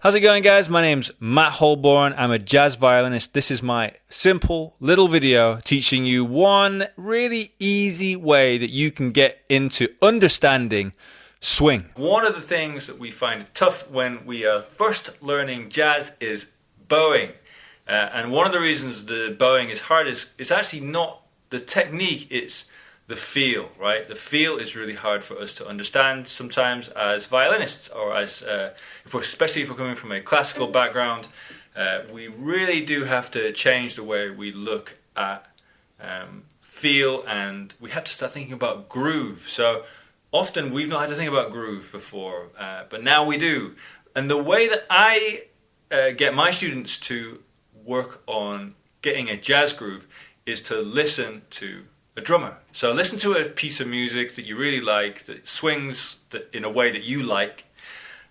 How's it going, guys? My name's Matt Holborn. I'm a jazz violinist. This is my simple little video teaching you one really easy way that you can get into understanding swing. One of the things that we find tough when we are first learning jazz is bowing. And one of the reasons the bowing is hard is it's actually not the technique, it's the feel, right? The feel is really hard for us to understand sometimes as violinists, or as especially if we're coming from a classical background. We really do have to change the way we look at feel, and we have to start thinking about groove. So often we've not had to think about groove before, but now we do. And the way that I get my students to work on getting a jazz groove is to listen to a drummer. So listen to a piece of music that you really like, that swings in a way that you like,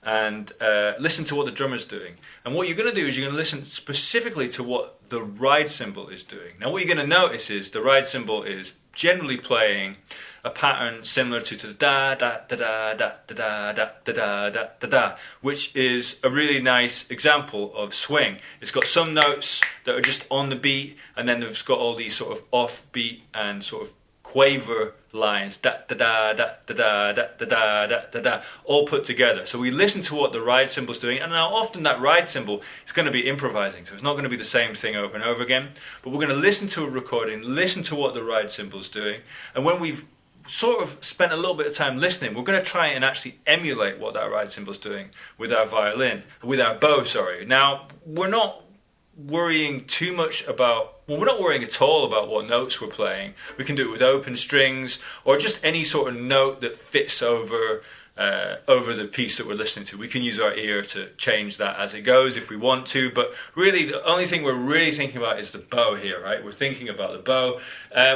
and listen to what the drummer's doing. And what you're going to do is you're going to listen specifically to what the ride cymbal is doing. Now what you're going to notice is the ride cymbal is generally playing a pattern similar to the da da da da da da da da da da da da, which is a really nice example of swing. It's got some notes that are just on the beat, and then it's got all these sort of offbeat and sort of quaver lines, da da da da da da da da da da da, all put together. So we listen to what the ride cymbal's doing, and now often that ride cymbal is going to be improvising, so it's not going to be the same thing over and over again, but we're going to listen to a recording, listen to what the ride cymbal's doing, and when we've sort of spent a little bit of time listening, we're going to try and actually emulate what that ride cymbal's doing with our with our bow, sorry. Now, we're not worrying too much about, well, we're not worrying at all about what notes we're playing. We can do it with open strings, or just any sort of note that fits over the piece that we're listening to. We can use our ear to change that as it goes if we want to, but really the only thing we're really thinking about is the bow here, right? We're thinking about the bow.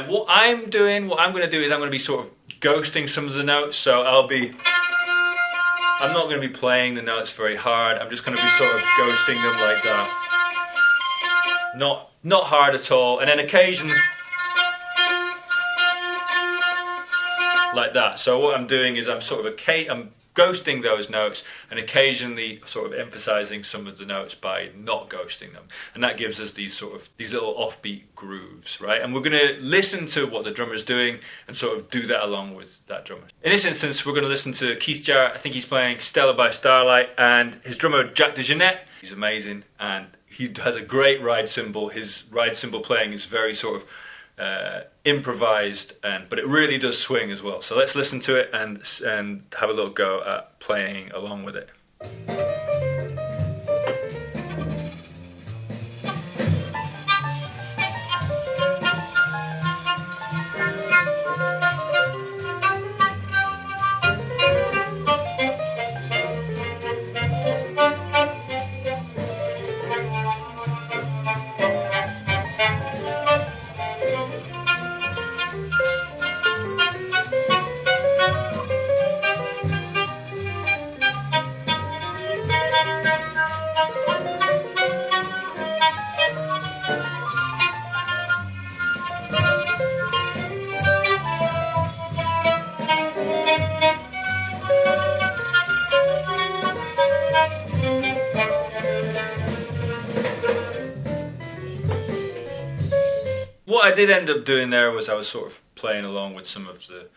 What I'm going to do is I'm going to be sort of ghosting some of the notes, so I'm not going to be playing the notes very hard. I'm just going to be sort of ghosting them like that. Not hard at all, and then occasionally like that. So what I'm doing is I'm ghosting those notes and occasionally sort of emphasizing some of the notes by not ghosting them, and that gives us these little offbeat grooves, right? And we're going to listen to what the drummer's doing and sort of do that along with that drummer. In this instance, we're going to listen to Keith Jarrett. I think he's playing Stella by Starlight, and his drummer Jack DeJohnette, he's amazing, and he has a great ride cymbal. His ride cymbal playing is very sort of improvised, but it really does swing as well. So let's listen to it and have a little go at playing along with it. What I did end up doing there was I was sort of playing along with some of the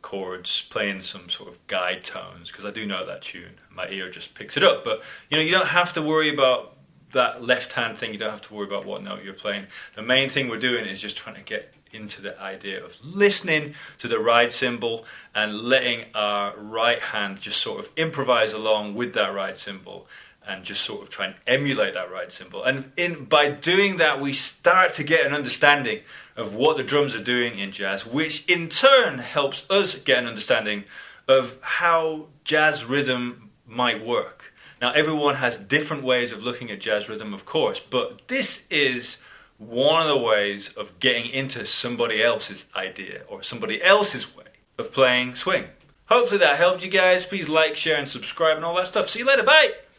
chords, playing some sort of guide tones, because I do know that tune. My ear just picks it up. But you don't have to worry about that left hand thing. You don't have to worry about what note you're playing. The main thing we're doing is just trying to get into the idea of listening to the ride cymbal and letting our right hand just sort of improvise along with that ride cymbal, and just sort of try and emulate that ride cymbal. And by doing that, we start to get an understanding of what the drums are doing in jazz, which in turn helps us get an understanding of how jazz rhythm might work. Now, everyone has different ways of looking at jazz rhythm, of course, but this is one of the ways of getting into somebody else's idea or somebody else's way of playing swing. Hopefully that helped you guys. Please like, share, and subscribe and all that stuff. See you later. Bye!